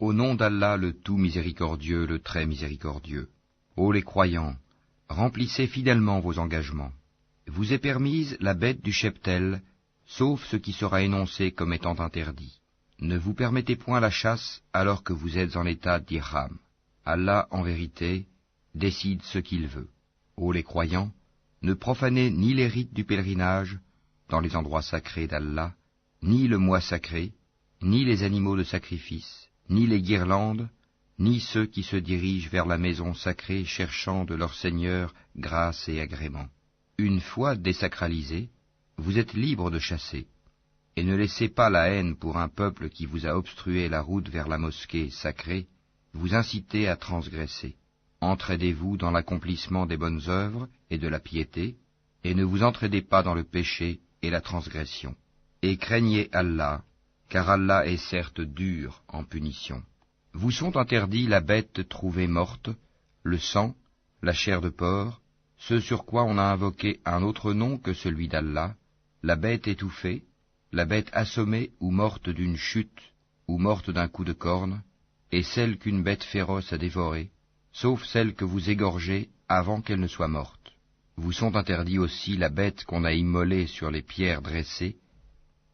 Au nom d'Allah le tout miséricordieux, le très miséricordieux. Ô les croyants, remplissez fidèlement vos engagements. Vous est permise la bête du cheptel, sauf ce qui sera énoncé comme étant interdit. Ne vous permettez point la chasse alors que vous êtes en état d'ihram. Allah, en vérité, décide ce qu'il veut. Ô les croyants, ne profanez ni les rites du pèlerinage dans les endroits sacrés d'Allah, ni le mois sacré, ni les animaux de sacrifice, ni les guirlandes, ni ceux qui se dirigent vers la maison sacrée cherchant de leur Seigneur grâce et agrément. Une fois désacralisés, vous êtes libres de chasser, et ne laissez pas la haine pour un peuple qui vous a obstrué la route vers la mosquée sacrée, vous inciter à transgresser. Entraidez-vous dans l'accomplissement des bonnes œuvres et de la piété, et ne vous entraidez pas dans le péché et la transgression. Et craignez Allah, car Allah est certes dur en punition. Vous sont interdits la bête trouvée morte, le sang, la chair de porc, ce sur quoi on a invoqué un autre nom que celui d'Allah, la bête étouffée, la bête assommée ou morte d'une chute, ou morte d'un coup de corne, et celle qu'une bête féroce a dévorée, sauf celle que vous égorgez avant qu'elle ne soit morte. Vous sont interdits aussi la bête qu'on a immolée sur les pierres dressées,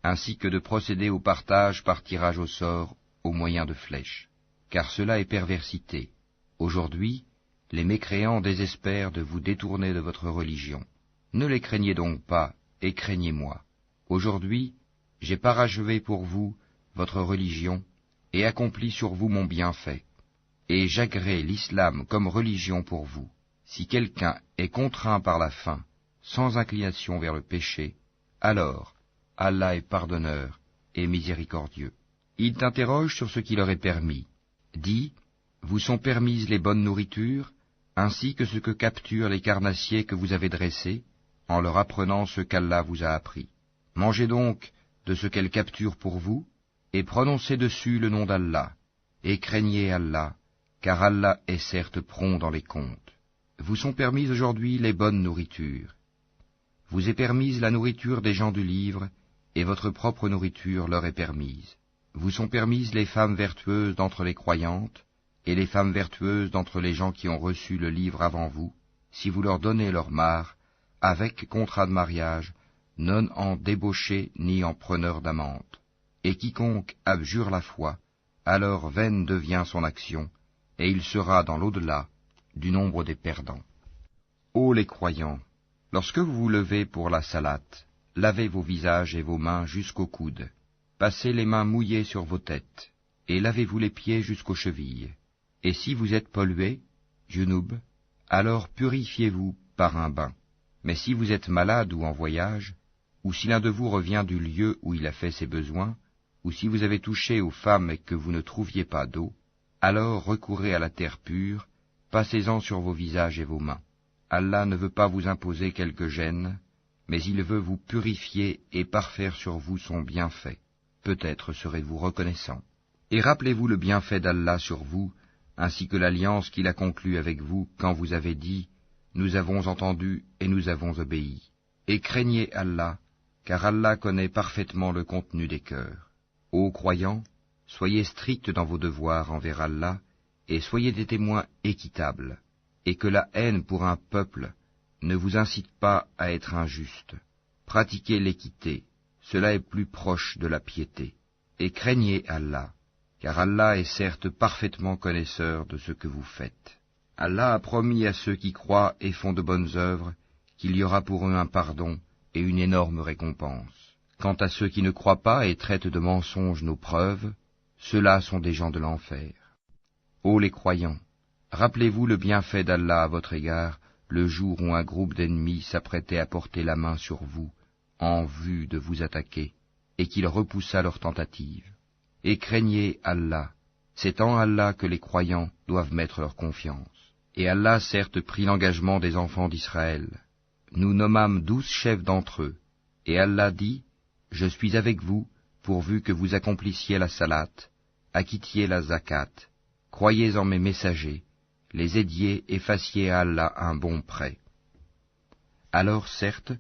ainsi que de procéder au partage par tirage au sort au moyen de flèches, car cela est perversité. Aujourd'hui, les mécréants désespèrent de vous détourner de votre religion. Ne les craignez donc pas, et craignez-moi. Aujourd'hui, j'ai parachevé pour vous votre religion, et accompli sur vous mon bienfait. Et j'agrée l'islam comme religion pour vous. Si quelqu'un est contraint par la faim, sans inclination vers le péché, alors Allah est pardonneur et miséricordieux. Ils t'interrogent sur ce qui leur est permis. Dis, vous sont permises les bonnes nourritures, ainsi que ce que capturent les carnassiers que vous avez dressés, en leur apprenant ce qu'Allah vous a appris. Mangez donc de ce qu'elles capturent pour vous, et prononcez dessus le nom d'Allah, et craignez Allah, car Allah est certes prompt dans les comptes. Vous sont permises aujourd'hui les bonnes nourritures. Vous est permise la nourriture des gens du livre, et votre propre nourriture leur est permise. Vous sont permises les femmes vertueuses d'entre les croyantes, et les femmes vertueuses d'entre les gens qui ont reçu le livre avant vous, si vous leur donnez leur mare, avec contrat de mariage, non en débauché ni en preneur d'amante. Et quiconque abjure la foi, alors vaine devient son action, et il sera dans l'au-delà du nombre des perdants. Ô les croyants, lorsque vous vous levez pour la salate, lavez vos visages et vos mains jusqu'aux coudes, passez les mains mouillées sur vos têtes, et lavez-vous les pieds jusqu'aux chevilles. Et si vous êtes pollué, junub, alors purifiez-vous par un bain. Mais si vous êtes malade ou en voyage, ou si l'un de vous revient du lieu où il a fait ses besoins, ou si vous avez touché aux femmes et que vous ne trouviez pas d'eau, alors recourez à la terre pure, passez-en sur vos visages et vos mains. Allah ne veut pas vous imposer quelque gêne, mais il veut vous purifier et parfaire sur vous son bienfait. Peut-être serez-vous reconnaissant. Et rappelez-vous le bienfait d'Allah sur vous, ainsi que l'alliance qu'il a conclue avec vous quand vous avez dit « Nous avons entendu et nous avons obéi ». Et craignez Allah, car Allah connaît parfaitement le contenu des cœurs. Ô croyants, soyez stricts dans vos devoirs envers Allah, et soyez des témoins équitables, et que la haine pour un peuple ne vous incite pas à être injuste. Pratiquez l'équité, cela est plus proche de la piété. Et craignez Allah, car Allah est certes parfaitement connaisseur de ce que vous faites. Allah a promis à ceux qui croient et font de bonnes œuvres qu'il y aura pour eux un pardon et une énorme récompense. Quant à ceux qui ne croient pas et traitent de mensonges nos preuves, ceux-là sont des gens de l'enfer. Ô les croyants, rappelez-vous le bienfait d'Allah à votre égard, le jour où un groupe d'ennemis s'apprêtait à porter la main sur vous, en vue de vous attaquer, et qu'il repoussa leur tentative. Et craignez Allah, c'est en Allah que les croyants doivent mettre leur confiance. Et Allah certes prit l'engagement des enfants d'Israël. Nous nommâmes 12 chefs d'entre eux, et Allah dit, « Je suis avec vous, pourvu que vous accomplissiez la salate, acquittiez la zakat, croyez en mes messagers, les aidiez et fassiez à Allah un bon prêt. Alors certes,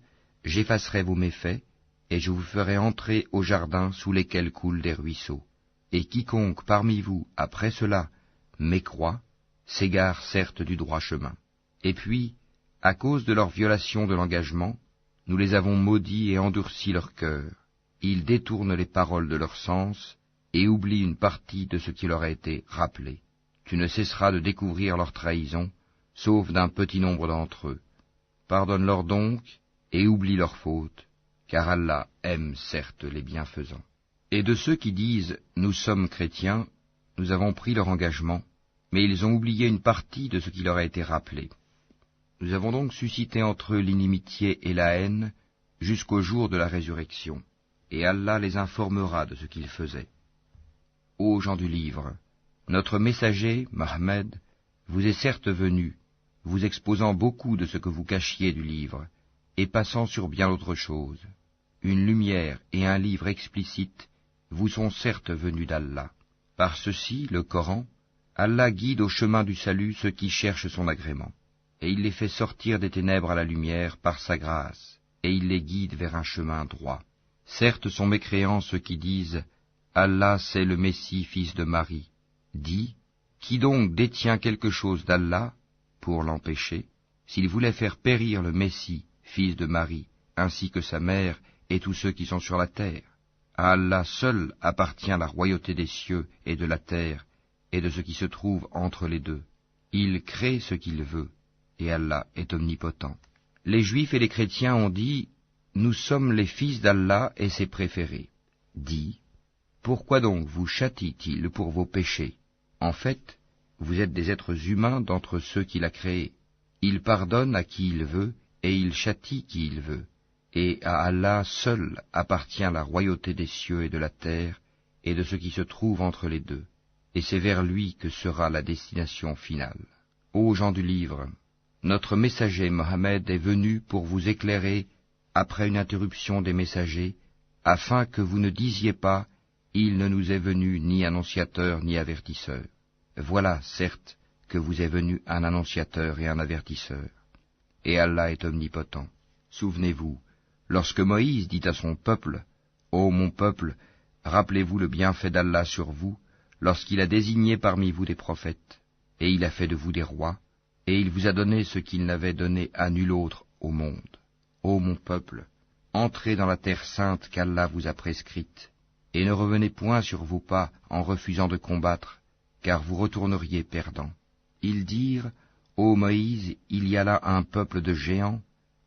j'effacerai vos méfaits, et je vous ferai entrer au jardin sous lesquels coulent des ruisseaux. et quiconque parmi vous, après cela, mécroit, s'égare certes du droit chemin. Et puis, à cause de leur violation de l'engagement, nous les avons maudits et endurci leur cœur. Ils détournent les paroles de leur sens et oublient une partie de ce qui leur a été rappelé. Tu ne cesseras de découvrir leur trahison, sauf d'un petit nombre d'entre eux. Pardonne-leur donc et oublie leurs fautes, car Allah aime certes les bienfaisants. Et de ceux qui disent « Nous sommes chrétiens », nous avons pris leur engagement, mais ils ont oublié une partie de ce qui leur a été rappelé. Nous avons donc suscité entre eux l'inimitié et la haine jusqu'au jour de la résurrection, et Allah les informera de ce qu'ils faisaient. Ô gens du livre, notre messager, Mohammed, vous est certes venu, vous exposant beaucoup de ce que vous cachiez du livre, et passant sur bien d'autres choses. Une lumière et un livre explicite vous sont certes venus d'Allah. Par ceci, le Coran, Allah guide au chemin du salut ceux qui cherchent son agrément, et il les fait sortir des ténèbres à la lumière par sa grâce, et il les guide vers un chemin droit. Certes sont mécréants ceux qui disent « Allah c'est le Messie, fils de Marie ». Dis, qui donc détient quelque chose d'Allah pour l'empêcher, s'il voulait faire périr le Messie, fils de Marie, ainsi que sa mère et tous ceux qui sont sur la terre? À Allah seul appartient la royauté des cieux et de la terre, et de ce qui se trouve entre les deux. Il crée ce qu'il veut, et Allah est omnipotent. Les Juifs et les chrétiens ont dit, « Nous sommes les fils d'Allah et ses préférés. » Dis, pourquoi donc vous châtie-t-il pour vos péchés? En fait, vous êtes des êtres humains d'entre ceux qu'il a créés. Il pardonne à qui il veut, et il châtie qui il veut. Et à Allah seul appartient la royauté des cieux et de la terre, et de ce qui se trouve entre les deux. Et c'est vers lui que sera la destination finale. Ô gens du livre, notre messager Mohammed est venu pour vous éclairer après une interruption des messagers, afin que vous ne disiez pas « Il ne nous est venu ni annonciateur ni avertisseur ». Voilà, certes, que vous est venu un annonciateur et un avertisseur. Et Allah est omnipotent. Souvenez-vous, lorsque Moïse dit à son peuple, « Ô mon peuple, rappelez-vous le bienfait d'Allah sur vous, lorsqu'il a désigné parmi vous des prophètes, et il a fait de vous des rois, et il vous a donné ce qu'il n'avait donné à nul autre au monde. Ô mon peuple, entrez dans la terre sainte qu'Allah vous a prescrite, et ne revenez point sur vos pas en refusant de combattre, car vous retourneriez perdants. » Ils dirent, « Ô Moïse, il y a là un peuple de géants,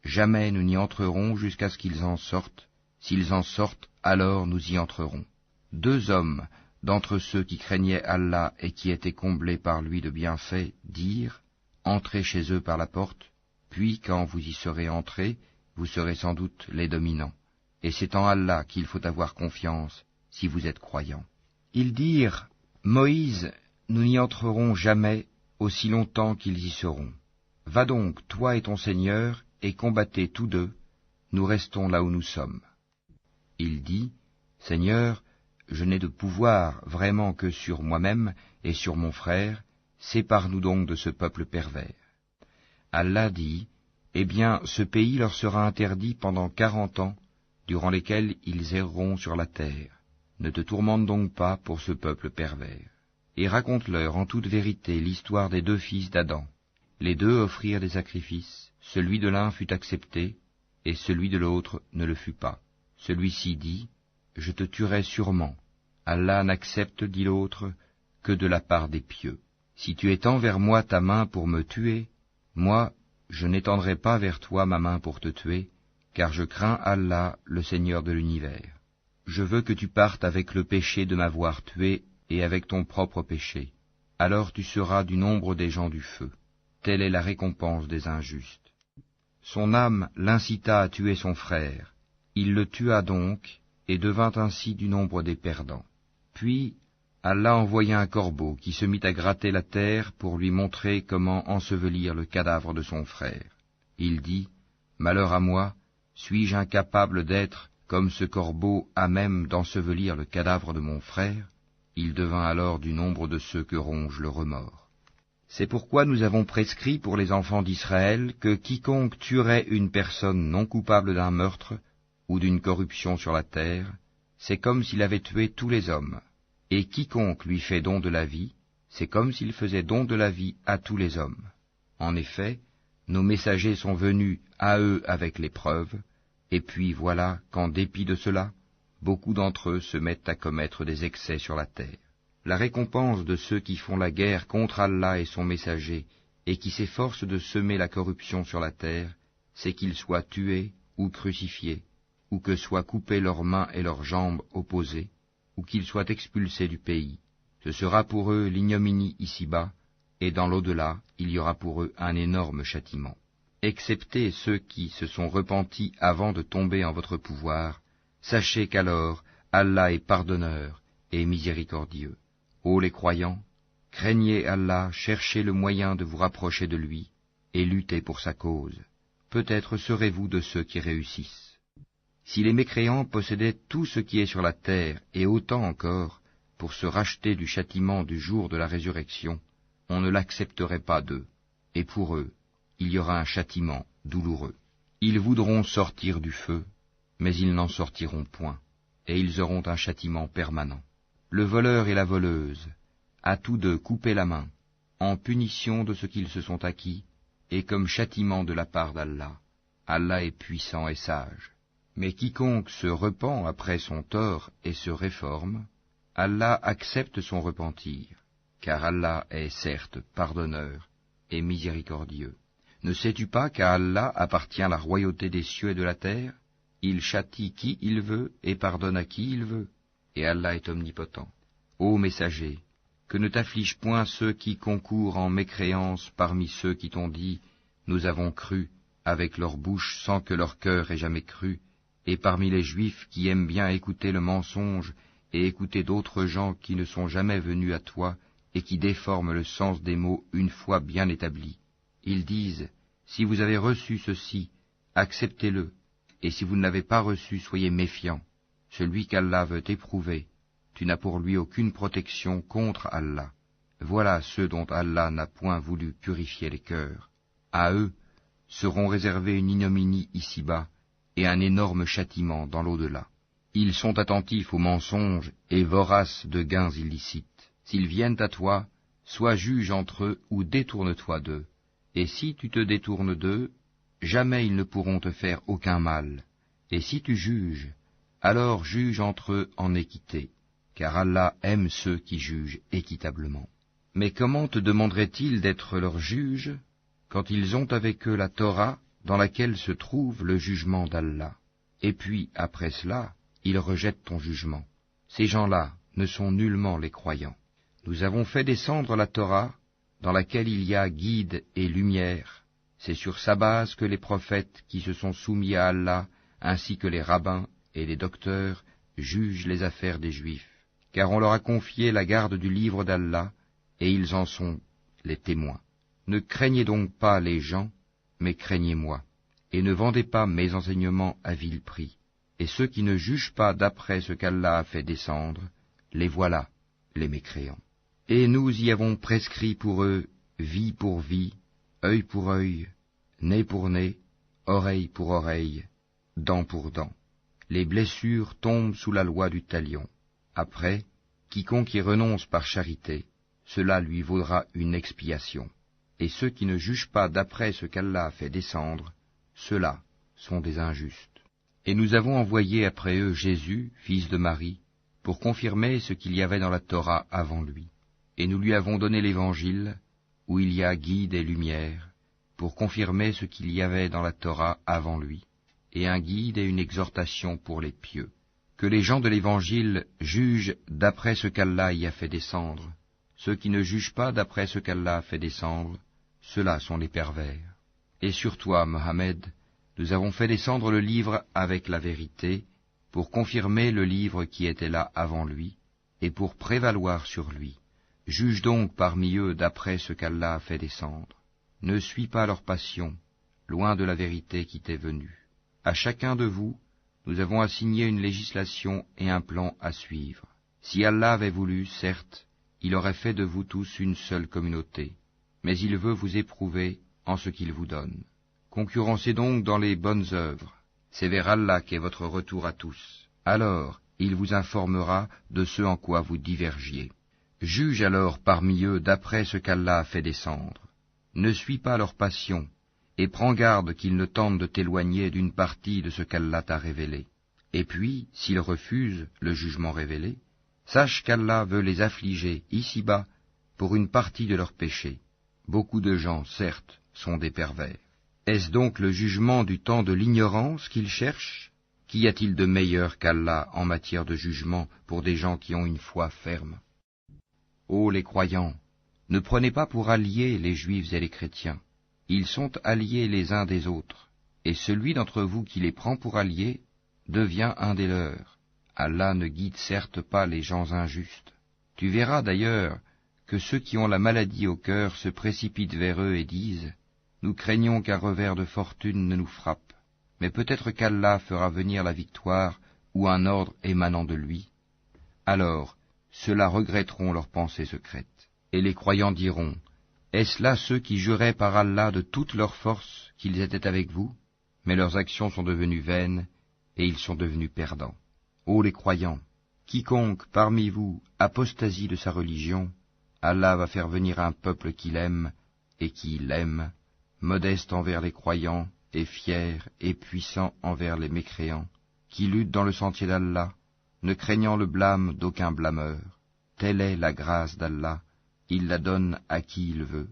jamais nous n'y entrerons jusqu'à ce qu'ils en sortent. S'ils en sortent, alors nous y entrerons. » 2 hommes d'entre ceux qui craignaient Allah et qui étaient comblés par lui de bienfaits dirent, « Entrez chez eux par la porte, puis quand vous y serez entrés, vous serez sans doute les dominants. Et c'est en Allah qu'il faut avoir confiance, si vous êtes croyants. » Ils dirent, « Moïse, nous n'y entrerons jamais, aussi longtemps qu'ils y seront. Va donc, toi et ton Seigneur, et combattez tous deux, nous restons là où nous sommes. » Il dit, « Seigneur, je n'ai de pouvoir vraiment que sur moi-même et sur mon frère, sépare-nous donc de ce peuple pervers. » Allah dit, « Eh bien, ce pays leur sera interdit pendant 40 ans, durant lesquels ils erreront sur la terre. Ne te tourmente donc pas pour ce peuple pervers. Et raconte-leur en toute vérité l'histoire des 2 fils d'Adam. Les 2 offrirent des sacrifices, celui de l'un fut accepté, et celui de l'autre ne le fut pas. Celui-ci dit, « Je te tuerai sûrement. Allah n'accepte, dit l'autre, que de la part des pieux. Si tu étends vers moi ta main pour me tuer, moi, je n'étendrai pas vers toi ma main pour te tuer, car je crains Allah, le Seigneur de l'univers. Je veux que tu partes avec le péché de m'avoir tué et avec ton propre péché. Alors tu seras du nombre des gens du feu. Telle est la récompense des injustes. » Son âme l'incita à tuer son frère. Il le tua donc, et devint ainsi du nombre des perdants. Puis Allah envoya un corbeau qui se mit à gratter la terre pour lui montrer comment ensevelir le cadavre de son frère. Il dit, « Malheur à moi, suis-je incapable d'être, comme ce corbeau, à même d'ensevelir le cadavre de mon frère ?» Il devint alors du nombre de ceux que ronge le remords. C'est pourquoi nous avons prescrit pour les enfants d'Israël que quiconque tuerait une personne non coupable d'un meurtre ou d'une corruption sur la terre, c'est comme s'il avait tué tous les hommes. Et quiconque lui fait don de la vie, c'est comme s'il faisait don de la vie à tous les hommes. En effet, nos messagers sont venus à eux avec l'épreuve, et puis voilà qu'en dépit de cela, beaucoup d'entre eux se mettent à commettre des excès sur la terre. La récompense de ceux qui font la guerre contre Allah et son messager, et qui s'efforcent de semer la corruption sur la terre, c'est qu'ils soient tués ou crucifiés, ou que soient coupées leurs mains et leurs jambes opposées, ou qu'ils soient expulsés du pays. Ce sera pour eux l'ignominie ici-bas, et dans l'au-delà, il y aura pour eux un énorme châtiment. Excepté ceux qui se sont repentis avant de tomber en votre pouvoir, sachez qu'alors Allah est pardonneur et miséricordieux. Ô les croyants, craignez Allah, cherchez le moyen de vous rapprocher de lui, et luttez pour sa cause. Peut-être serez-vous de ceux qui réussissent. Si les mécréants possédaient tout ce qui est sur la terre, et autant encore, pour se racheter du châtiment du jour de la résurrection, on ne l'accepterait pas d'eux, et pour eux, il y aura un châtiment douloureux. Ils voudront sortir du feu, mais ils n'en sortiront point, et ils auront un châtiment permanent. Le voleur et la voleuse, à tous deux coupez la main, en punition de ce qu'ils se sont acquis, et comme châtiment de la part d'Allah. Allah est puissant et sage. Mais quiconque se repent après son tort et se réforme, Allah accepte son repentir, car Allah est certes pardonneur et miséricordieux. Ne sais-tu pas qu'à Allah appartient la royauté des cieux et de la terre? Il châtie qui il veut et pardonne à qui il veut, et Allah est omnipotent. Ô messager, que ne t'affligent point ceux qui concourent en mécréance parmi ceux qui t'ont dit « Nous avons cru » avec leur bouche sans que leur cœur ait jamais cru, et parmi les Juifs qui aiment bien écouter le mensonge et écouter d'autres gens qui ne sont jamais venus à toi et qui déforment le sens des mots une fois bien établis. Ils disent, si vous avez reçu ceci, acceptez-le, et si vous ne l'avez pas reçu, soyez méfiants. Celui qu'Allah veut éprouver, tu n'as pour lui aucune protection contre Allah. Voilà ceux dont Allah n'a point voulu purifier les cœurs. À eux seront réservés une ignominie ici-bas, et un énorme châtiment dans l'au-delà. Ils sont attentifs aux mensonges et voraces de gains illicites. S'ils viennent à toi, sois juge entre eux ou détourne-toi d'eux. Et si tu te détournes d'eux, jamais ils ne pourront te faire aucun mal. Et si tu juges, alors juge entre eux en équité, car Allah aime ceux qui jugent équitablement. Mais comment te demanderait-il d'être leur juge, quand ils ont avec eux la Torah, dans laquelle se trouve le jugement d'Allah? Et puis, après cela, ils rejettent ton jugement. Ces gens-là ne sont nullement les croyants. Nous avons fait descendre la Torah, dans laquelle il y a guide et lumière. C'est sur sa base que les prophètes qui se sont soumis à Allah, ainsi que les rabbins et les docteurs, jugent les affaires des Juifs. Car on leur a confié la garde du livre d'Allah, et ils en sont les témoins. Ne craignez donc pas les gens, mais craignez-moi, et ne vendez pas mes enseignements à vil prix. Et ceux qui ne jugent pas d'après ce qu'Allah a fait descendre, les voilà, les mécréants. Et nous y avons prescrit pour eux vie pour vie, œil pour œil, nez pour nez, oreille pour oreille, dent pour dent. Les blessures tombent sous la loi du talion. Après, quiconque y renonce par charité, cela lui vaudra une expiation. Et ceux qui ne jugent pas d'après ce qu'Allah a fait descendre, ceux-là sont des injustes. Et nous avons envoyé après eux Jésus, fils de Marie, pour confirmer ce qu'il y avait dans la Torah avant lui. Et nous lui avons donné l'Évangile, où il y a guide et lumière, pour confirmer ce qu'il y avait dans la Torah avant lui, et un guide et une exhortation pour les pieux. Que les gens de l'Évangile jugent d'après ce qu'Allah y a fait descendre. Ceux qui ne jugent pas d'après ce qu'Allah a fait descendre, ceux-là sont les pervers. Et sur toi, Mohammed, nous avons fait descendre le livre avec la vérité, pour confirmer le livre qui était là avant lui, et pour prévaloir sur lui. Juge donc parmi eux d'après ce qu'Allah a fait descendre. Ne suis pas leur passion, loin de la vérité qui t'est venue. À chacun de vous, nous avons assigné une législation et un plan à suivre. Si Allah avait voulu, certes, il aurait fait de vous tous une seule communauté, mais il veut vous éprouver en ce qu'il vous donne. Concurrencez donc dans les bonnes œuvres, c'est vers Allah qu'est votre retour à tous. Alors, il vous informera de ce en quoi vous divergiez. Juge alors parmi eux d'après ce qu'Allah a fait descendre. Ne suis pas leur passion, et prends garde qu'ils ne tentent de t'éloigner d'une partie de ce qu'Allah t'a révélé. Et puis, s'ils refusent le jugement révélé, sache qu'Allah veut les affliger ici-bas pour une partie de leurs péchés. Beaucoup de gens, certes, sont des pervers. Est-ce donc le jugement du temps de l'ignorance qu'ils cherchent? Qu'y a-t-il de meilleur qu'Allah en matière de jugement pour des gens qui ont une foi ferme? Ô les croyants, ne prenez pas pour alliés les juifs et les chrétiens. Ils sont alliés les uns des autres, et celui d'entre vous qui les prend pour alliés devient un des leurs. Allah ne guide certes pas les gens injustes. Tu verras d'ailleurs que ceux qui ont la maladie au cœur se précipitent vers eux et disent « Nous craignons qu'un revers de fortune ne nous frappe, mais peut-être qu'Allah fera venir la victoire ou un ordre émanant de lui. » Alors, ceux-là regretteront leurs pensées secrètes. Et les croyants diront « Est-ce là ceux qui juraient par Allah de toute leur force qu'ils étaient avec vous? Mais leurs actions sont devenues vaines, et ils sont devenus perdants. Ô les croyants, quiconque parmi vous apostasie de sa religion, Allah va faire venir un peuple qu'il aime et qui l'aime, modeste envers les croyants et fier et puissant envers les mécréants, qui lutte dans le sentier d'Allah, ne craignant le blâme d'aucun blâmeur. Telle est la grâce d'Allah, il la donne à qui il veut.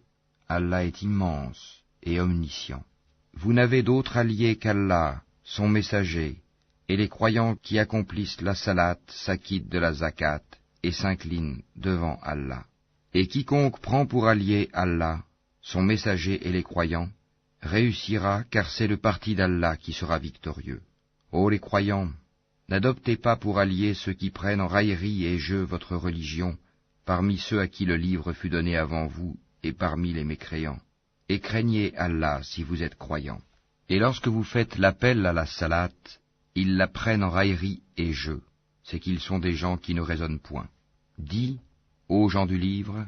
Allah est immense et omniscient. Vous n'avez d'autre allié qu'Allah, son messager, et les croyants qui accomplissent la salat s'acquittent de la zakat et s'inclinent devant Allah. Et quiconque prend pour allié Allah, son messager et les croyants, réussira car c'est le parti d'Allah qui sera victorieux. Ô les croyants, n'adoptez pas pour alliés ceux qui prennent en raillerie et jeu votre religion, parmi ceux à qui le livre fut donné avant vous et parmi les mécréants. Et craignez Allah si vous êtes croyants. Et lorsque vous faites l'appel à la salat, ils la prennent en raillerie et jeu, c'est qu'ils sont des gens qui ne raisonnent point. Dis, ô gens du livre,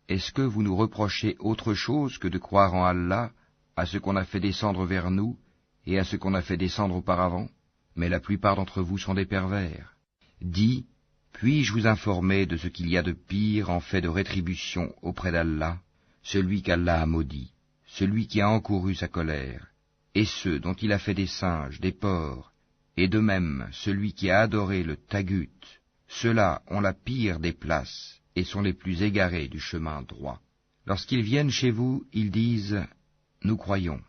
est-ce que vous nous reprochez autre chose que de croire en Allah, à ce qu'on a fait descendre vers nous, et à ce qu'on a fait descendre auparavant? Mais la plupart d'entre vous sont des pervers. Dis, puis-je vous informer de ce qu'il y a de pire en fait de rétribution auprès d'Allah, celui qu'Allah a maudit, celui qui a encouru sa colère, et ceux dont il a fait des singes, des porcs, et de même celui qui a adoré le tagut, ceux-là ont la pire des places et sont les plus égarés du chemin droit. Lorsqu'ils viennent chez vous, ils disent « Nous croyons »,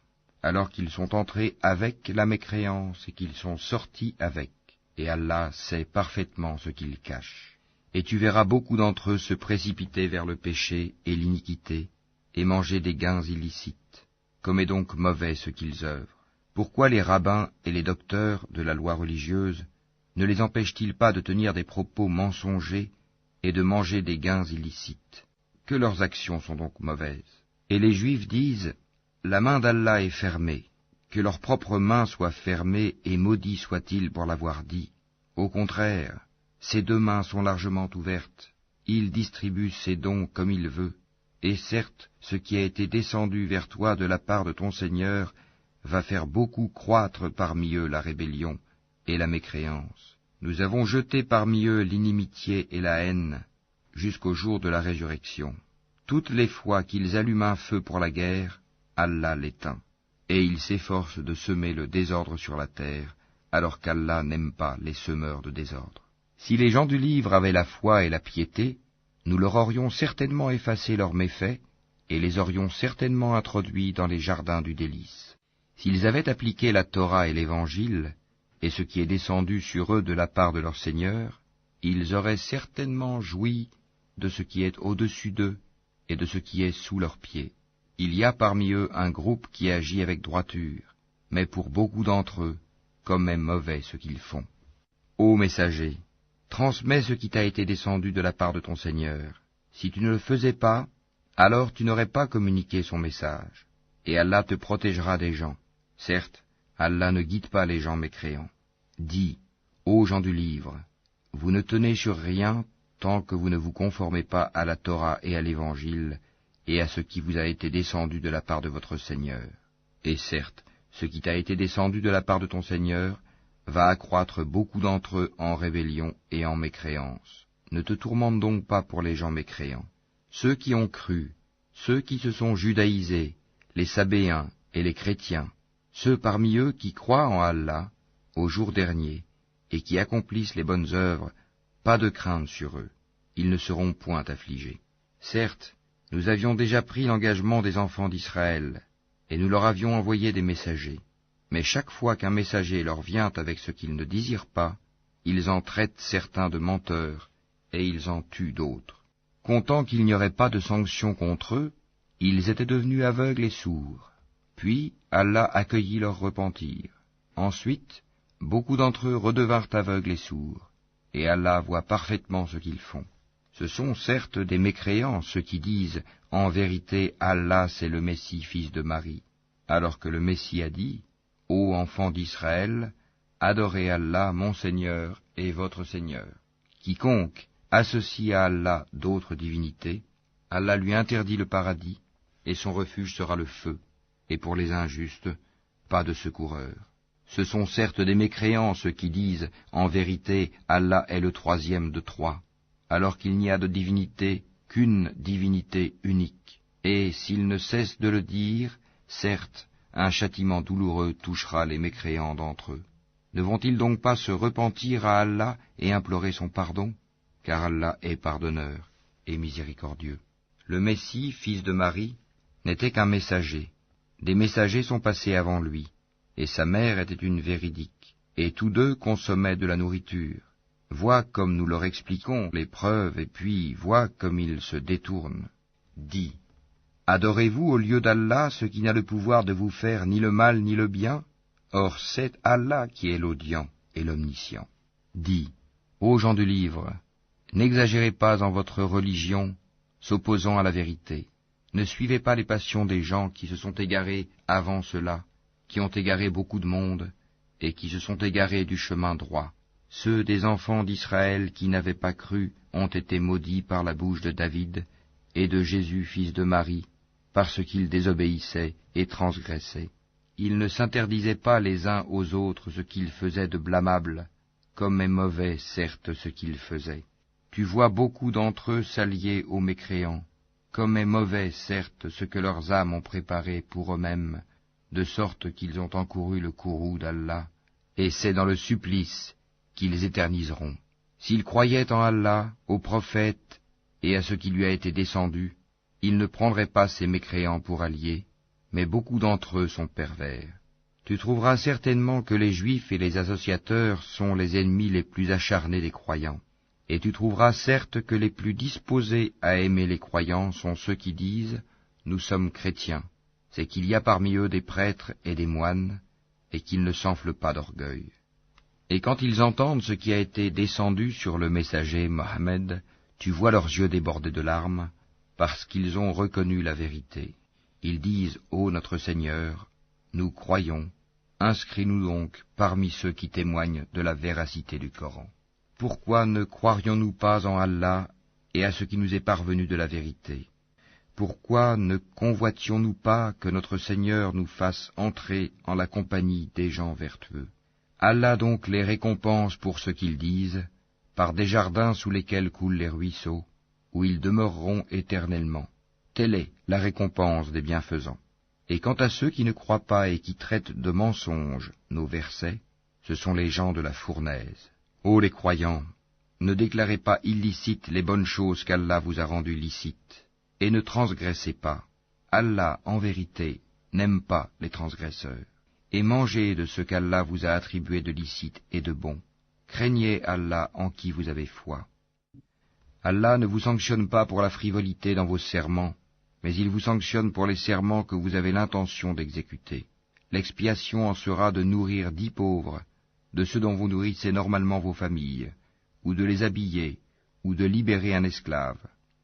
alors qu'ils sont entrés avec la mécréance et qu'ils sont sortis avec, et Allah sait parfaitement ce qu'ils cachent. Et tu verras beaucoup d'entre eux se précipiter vers le péché et l'iniquité, et manger des gains illicites. Comme est donc mauvais ce qu'ils œuvrent. Pourquoi les rabbins et les docteurs de la loi religieuse ne les empêchent-ils pas de tenir des propos mensongers et de manger des gains illicites? Que leurs actions sont donc mauvaises. Et les Juifs disent, la main d'Allah est fermée, que leur propre main soit fermée et maudit soit-il pour l'avoir dit. Au contraire, ses deux mains sont largement ouvertes, il distribue ses dons comme il veut, et certes, ce qui a été descendu vers toi de la part de ton Seigneur va faire beaucoup croître parmi eux la rébellion et la mécréance. Nous avons jeté parmi eux l'inimitié et la haine jusqu'au jour de la résurrection. Toutes les fois qu'ils allument un feu pour la guerre, Allah l'éteint, et ils s'efforcent de semer le désordre sur la terre, alors qu'Allah n'aime pas les semeurs de désordre. Si les gens du livre avaient la foi et la piété, nous leur aurions certainement effacé leurs méfaits, et les aurions certainement introduits dans les jardins du délice. S'ils avaient appliqué la Torah et l'Évangile, et ce qui est descendu sur eux de la part de leur Seigneur, ils auraient certainement joui de ce qui est au-dessus d'eux et de ce qui est sous leurs pieds. Il y a parmi eux un groupe qui agit avec droiture, mais pour beaucoup d'entre eux, comme est mauvais ce qu'ils font. Ô messager, transmets ce qui t'a été descendu de la part de ton Seigneur. Si tu ne le faisais pas, alors tu n'aurais pas communiqué son message, et Allah te protégera des gens. Certes, Allah ne guide pas les gens mécréants. Dis, ô gens du livre, vous ne tenez sur rien tant que vous ne vous conformez pas à la Torah et à l'Évangile, et à ce qui vous a été descendu de la part de votre Seigneur. Et certes, ce qui t'a été descendu de la part de ton Seigneur va accroître beaucoup d'entre eux en rébellion et en mécréance. Ne te tourmente donc pas pour les gens mécréants. Ceux qui ont cru, ceux qui se sont judaïsés, les Sabéens et les chrétiens, ceux parmi eux qui croient en Allah, au jour dernier, et qui accomplissent les bonnes œuvres, pas de crainte sur eux, ils ne seront point affligés. Certes, nous avions déjà pris l'engagement des enfants d'Israël, et nous leur avions envoyé des messagers. Mais chaque fois qu'un messager leur vient avec ce qu'ils ne désirent pas, ils en traitent certains de menteurs, et ils en tuent d'autres. Comptant qu'il n'y aurait pas de sanction contre eux, ils étaient devenus aveugles et sourds. Puis Allah accueillit leur repentir. Ensuite, beaucoup d'entre eux redevinrent aveugles et sourds, et Allah voit parfaitement ce qu'ils font. Ce sont certes des mécréants ceux qui disent « En vérité, Allah c'est le Messie, fils de Marie », alors que le Messie a dit « Ô enfants d'Israël, adorez Allah, mon Seigneur et votre Seigneur. Quiconque associe à Allah d'autres divinités, Allah lui interdit le paradis, et son refuge sera le feu, et pour les injustes, pas de secoureur. Ce sont certes des mécréants ceux qui disent « En vérité, Allah est le troisième de trois », alors qu'il n'y a de divinité qu'une divinité unique. Et s'ils ne cessent de le dire, certes, un châtiment douloureux touchera les mécréants d'entre eux. Ne vont-ils donc pas se repentir à Allah et implorer son pardon? Car Allah est pardonneur et miséricordieux. Le Messie, fils de Marie, n'était qu'un messager. Des messagers sont passés avant lui, et sa mère était une véridique, et tous deux consommaient de la nourriture. Vois comme nous leur expliquons les preuves, et puis vois comme ils se détournent. Dis, adorez-vous au lieu d'Allah ce qui n'a le pouvoir de vous faire ni le mal ni le bien? Or c'est Allah qui est l'audient et l'omniscient. Dis, ô gens du livre, n'exagérez pas en votre religion, s'opposant à la vérité. Ne suivez pas les passions des gens qui se sont égarés avant cela, qui ont égaré beaucoup de monde, et qui se sont égarés du chemin droit. Ceux des enfants d'Israël qui n'avaient pas cru ont été maudits par la bouche de David et de Jésus, fils de Marie, parce qu'ils désobéissaient et transgressaient. Ils ne s'interdisaient pas les uns aux autres ce qu'ils faisaient de blâmable, comme est mauvais, certes, ce qu'ils faisaient. Tu vois beaucoup d'entre eux s'allier aux mécréants, comme est mauvais, certes, ce que leurs âmes ont préparé pour eux-mêmes, de sorte qu'ils ont encouru le courroux d'Allah, et c'est dans le supplice qu'ils éterniseront. S'ils croyaient en Allah, au prophète et à ce qui lui a été descendu, ils ne prendraient pas ces mécréants pour alliés, mais beaucoup d'entre eux sont pervers. Tu trouveras certainement que les Juifs et les associateurs sont les ennemis les plus acharnés des croyants, et tu trouveras certes que les plus disposés à aimer les croyants sont ceux qui disent « Nous sommes chrétiens », c'est qu'il y a parmi eux des prêtres et des moines, et qu'ils ne s'enflent pas d'orgueil. Et quand ils entendent ce qui a été descendu sur le messager Mohammed, tu vois leurs yeux débordés de larmes, parce qu'ils ont reconnu la vérité. Ils disent, ô notre Seigneur, nous croyons, inscris-nous donc parmi ceux qui témoignent de la véracité du Coran. Pourquoi ne croirions-nous pas en Allah et à ce qui nous est parvenu de la vérité? Pourquoi ne convoitions-nous pas que notre Seigneur nous fasse entrer en la compagnie des gens vertueux? Allah donc les récompense pour ce qu'ils disent, par des jardins sous lesquels coulent les ruisseaux, où ils demeureront éternellement. Telle est la récompense des bienfaisants. Et quant à ceux qui ne croient pas et qui traitent de mensonges nos versets, ce sont les gens de la fournaise. Ô les croyants, ne déclarez pas illicites les bonnes choses qu'Allah vous a rendues licites, et ne transgressez pas. Allah, en vérité, n'aime pas les transgresseurs. Et mangez de ce qu'Allah vous a attribué de licite et de bon. Craignez Allah en qui vous avez foi. Allah ne vous sanctionne pas pour la frivolité dans vos serments, mais il vous sanctionne pour les serments que vous avez l'intention d'exécuter. L'expiation en sera de nourrir 10 pauvres, de ceux dont vous nourrissez normalement vos familles, ou de les habiller, ou de libérer un esclave.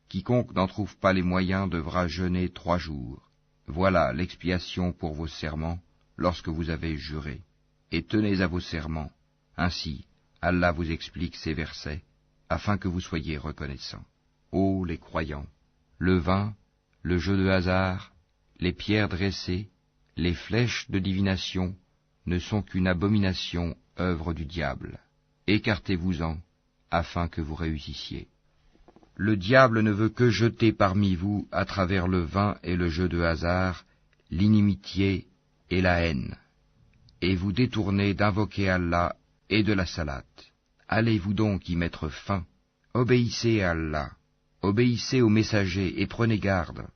Quiconque n'en trouve pas les moyens devra jeûner 3 jours. Voilà l'expiation pour vos serments, lorsque vous avez juré. Et tenez à vos serments. Ainsi, Allah vous explique ces versets, afin que vous soyez reconnaissants. Ô les croyants, le vin, le jeu de hasard, les pierres dressées, les flèches de divination ne sont qu'une abomination œuvre du diable. Écartez-vous-en, afin que vous réussissiez. Le diable ne veut que jeter parmi vous, à travers le vin et le jeu de hasard, l'inimitié et la haine, et vous détourner d'invoquer Allah et de la salate. Allez-vous donc y mettre fin? Obéissez à Allah, obéissez aux messagers et prenez garde.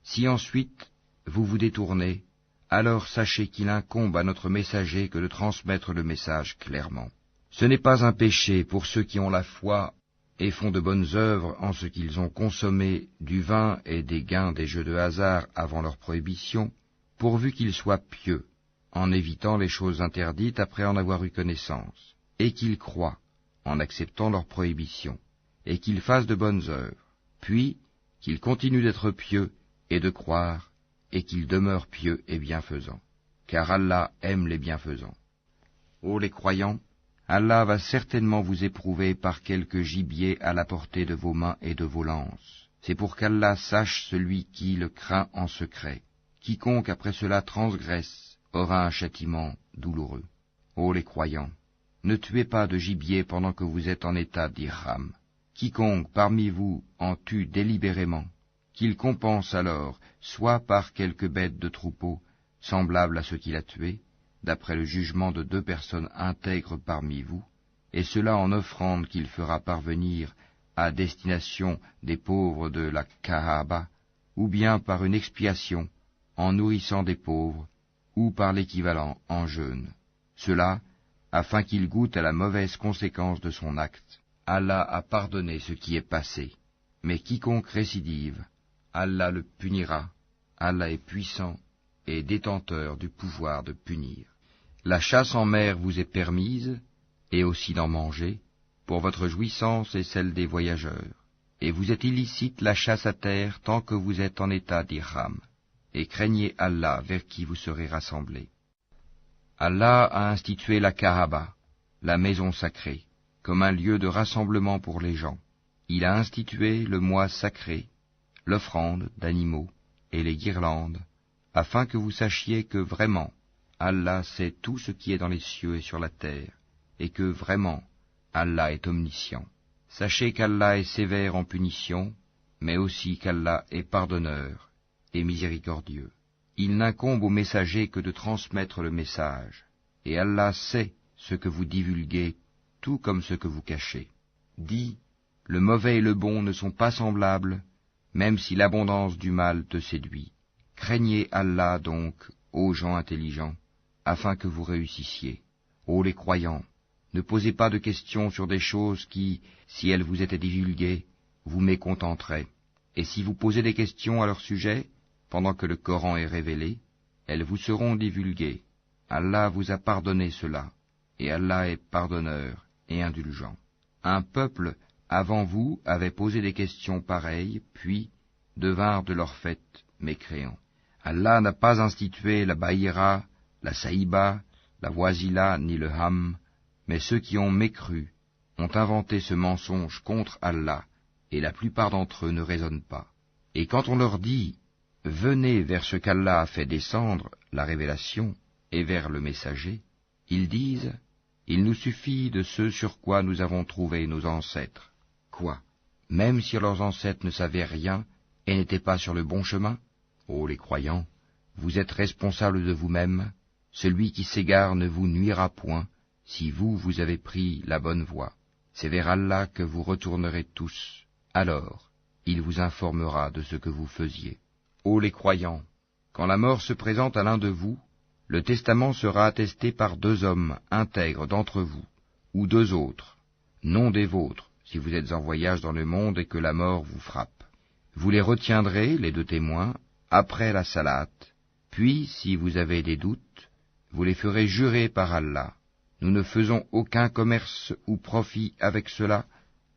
Si ensuite vous vous détournez, alors sachez qu'il incombe à notre messager que de transmettre le message clairement. Ce n'est pas un péché pour ceux qui ont la foi et font de bonnes œuvres en ce qu'ils ont consommé du vin et des gains des jeux de hasard avant leur prohibition, pourvu qu'ils soient pieux, en évitant les choses interdites après en avoir eu connaissance, et qu'ils croient, en acceptant leur prohibition, et qu'ils fassent de bonnes œuvres, puis qu'ils continuent d'être pieux et de croire, et qu'ils demeurent pieux et bienfaisants, car Allah aime les bienfaisants. Ô les croyants, Allah va certainement vous éprouver par quelque gibier à la portée de vos mains et de vos lances. C'est pour qu'Allah sache celui qui le craint en secret. Quiconque après cela transgresse aura un châtiment douloureux. Ô les croyants, ne tuez pas de gibier pendant que vous êtes en état d'ihram. Quiconque parmi vous en tue délibérément, qu'il compense alors soit par quelque bête de troupeau, semblable à ce qu'il a tué, d'après le jugement de 2 personnes intègres parmi vous, et cela en offrande qu'il fera parvenir à destination des pauvres de la Kaaba, ou bien par une expiation en nourrissant des pauvres, ou par l'équivalent en jeûne. Cela, afin qu'il goûte à la mauvaise conséquence de son acte. Allah a pardonné ce qui est passé, mais quiconque récidive, Allah le punira. Allah est puissant et détenteur du pouvoir de punir. La chasse en mer vous est permise, et aussi d'en manger, pour votre jouissance et celle des voyageurs. Et vous est illicite la chasse à terre tant que vous êtes en état d'ihram, et craignez Allah vers qui vous serez rassemblés. Allah a institué la Kaaba, la maison sacrée, comme un lieu de rassemblement pour les gens. Il a institué le mois sacré, l'offrande d'animaux et les guirlandes, afin que vous sachiez que vraiment, Allah sait tout ce qui est dans les cieux et sur la terre, et que vraiment, Allah est omniscient. Sachez qu'Allah est sévère en punition, mais aussi qu'Allah est pardonneur et miséricordieux. Il n'incombe au messager que de transmettre le message, et Allah sait ce que vous divulguez, tout comme ce que vous cachez. Dis, le mauvais et le bon ne sont pas semblables, même si l'abondance du mal te séduit. Craignez Allah donc, ô gens intelligents, afin que vous réussissiez. Ô les croyants, ne posez pas de questions sur des choses qui, si elles vous étaient divulguées, vous mécontenteraient. Et si vous posez des questions à leur sujet, pendant que le Coran est révélé, elles vous seront divulguées. Allah vous a pardonné cela, et Allah est pardonneur et indulgent. Un peuple avant vous avait posé des questions pareilles, puis devinrent de leur fait mécréants. Allah n'a pas institué la Bahira, la Saïba, la Wasila ni le Ham, mais ceux qui ont mécru ont inventé ce mensonge contre Allah, et la plupart d'entre eux ne raisonnent pas. Et quand on leur dit « Venez vers ce qu'Allah a fait descendre, la révélation, et vers le messager », ils disent « Il nous suffit de ce sur quoi nous avons trouvé nos ancêtres. » Quoi? Même si leurs ancêtres ne savaient rien et n'étaient pas sur le bon chemin? Ô les croyants, vous êtes responsables de vous-mêmes, celui qui s'égare ne vous nuira point, si vous avez pris la bonne voie. C'est vers Allah que vous retournerez tous, alors il vous informera de ce que vous faisiez. Ô les croyants, quand la mort se présente à l'un de vous, le testament sera attesté par 2 hommes intègres d'entre vous, ou 2 autres, non des vôtres, si vous êtes en voyage dans le monde et que la mort vous frappe. Vous les retiendrez, les 2 témoins, après la salate, puis, si vous avez des doutes, vous les ferez jurer par Allah. Nous ne faisons aucun commerce ou profit avec cela,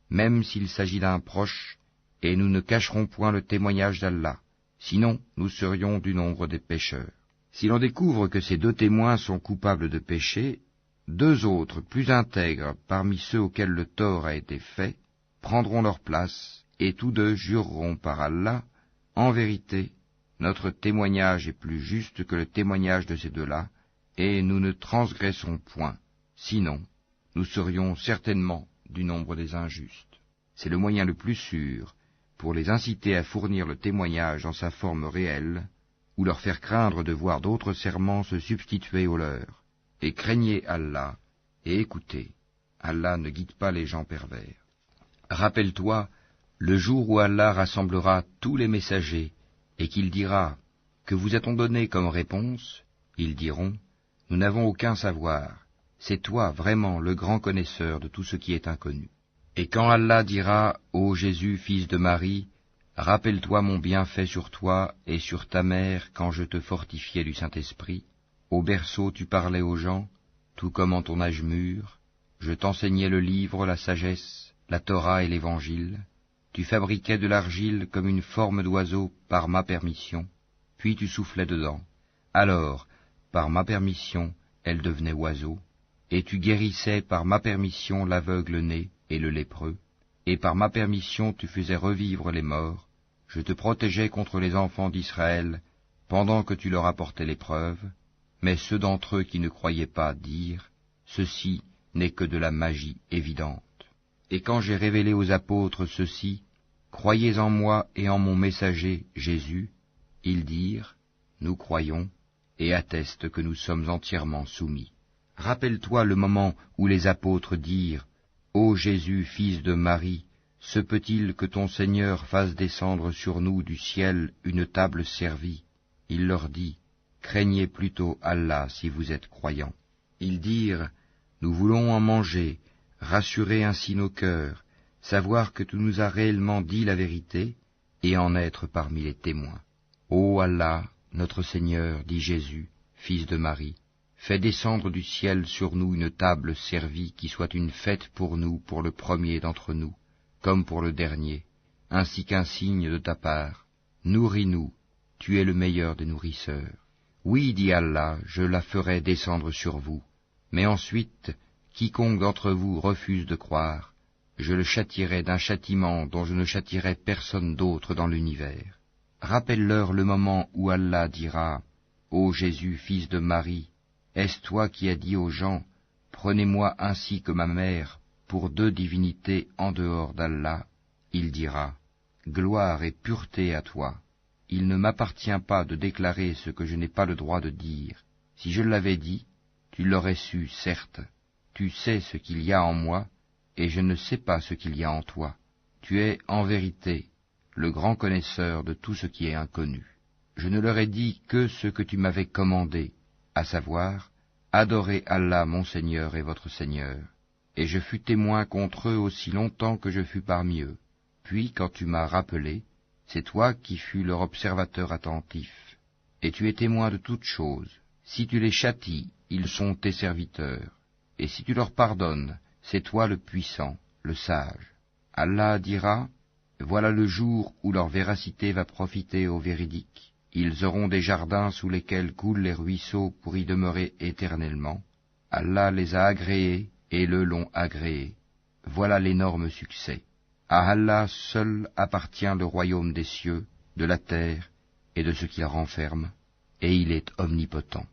même s'il s'agit d'un proche, et nous ne cacherons point le témoignage d'Allah, sinon nous serions du nombre des pécheurs. Si l'on découvre que ces 2 témoins sont coupables de péché, 2 autres, plus intègres parmi ceux auxquels le tort a été fait, prendront leur place, et tous 2 jureront par Allah, en vérité, notre témoignage est plus juste que le témoignage de ces 2-là, et nous ne transgressons point, Sinon, nous serions certainement du nombre des injustes. C'est le moyen le plus sûr pour les inciter à fournir le témoignage en sa forme réelle, ou leur faire craindre de voir d'autres serments se substituer aux leurs. Et craignez Allah, et écoutez, Allah ne guide pas les gens pervers. Rappelle-toi le jour où Allah rassemblera tous les messagers, et qu'il dira, « Que vous a-t-on donné comme réponse ?» Ils diront, « Nous n'avons aucun savoir, c'est toi vraiment le grand connaisseur de tout ce qui est inconnu. » Et quand Allah dira, « Ô Jésus, fils de Marie, rappelle-toi mon bienfait sur toi et sur ta mère quand je te fortifiais du Saint-Esprit. Au berceau tu parlais aux gens, tout comme en ton âge mûr. Je t'enseignais le livre, la sagesse, la Torah et l'Évangile. Tu fabriquais de l'argile comme une forme d'oiseau par ma permission, puis tu soufflais dedans. Alors, par ma permission, elle devenait oiseau, et tu guérissais par ma permission l'aveugle né et le lépreux, et par ma permission tu faisais revivre les morts. Je te protégeais contre les enfants d'Israël pendant que tu leur apportais l'épreuve, mais ceux d'entre eux qui ne croyaient pas dirent, « Ceci n'est que de la magie évidente. » Et quand j'ai révélé aux apôtres ceci, « Croyez en moi et en mon messager, Jésus », ils dirent, « Nous croyons, et attestent que nous sommes entièrement soumis. » Rappelle-toi le moment où les apôtres dirent, « Ô Jésus, fils de Marie, se peut-il que ton Seigneur fasse descendre sur nous du ciel une table servie ?» Il leur dit, « Craignez plutôt Allah si vous êtes croyants. » Ils dirent, « Nous voulons en manger, rassurer ainsi nos cœurs, savoir que tu nous as réellement dit la vérité, et en être parmi les témoins. » Ô Allah, notre Seigneur, dit Jésus, fils de Marie, fais descendre du ciel sur nous une table servie qui soit une fête pour nous, pour le premier d'entre nous, comme pour le dernier, ainsi qu'un signe de ta part. Nourris-nous, tu es le meilleur des nourrisseurs. Oui, dit Allah, je la ferai descendre sur vous. Mais ensuite, quiconque d'entre vous refuse de croire, je le châtierai d'un châtiment dont je ne châtierai personne d'autre dans l'univers. Rappelle-leur le moment où Allah dira, « Ô Jésus, fils de Marie, est-ce toi qui as dit aux gens, prenez-moi ainsi que ma mère, pour deux divinités en dehors d'Allah ?» Il dira, « Gloire et pureté à toi. Il ne m'appartient pas de déclarer ce que je n'ai pas le droit de dire. Si je l'avais dit, tu l'aurais su, certes. Tu sais ce qu'il y a en moi, et je ne sais pas ce qu'il y a en toi. Tu es, en vérité, le grand connaisseur de tout ce qui est inconnu. Je ne leur ai dit que ce que tu m'avais commandé, à savoir, adorez Allah mon Seigneur et votre Seigneur. Et je fus témoin contre eux aussi longtemps que je fus parmi eux. Puis, quand tu m'as rappelé, c'est toi qui fus leur observateur attentif. Et tu es témoin de toutes choses. Si tu les châties, ils sont tes serviteurs. Et si tu leur pardonnes, c'est toi le puissant, le sage. Allah dira, voilà le jour où leur véracité va profiter aux véridiques. Ils auront des jardins sous lesquels coulent les ruisseaux pour y demeurer éternellement. Allah les a agréés et le l'ont agréé. Voilà l'énorme succès. À Allah seul appartient le royaume des cieux, de la terre et de ce qu'il renferme, et il est omnipotent.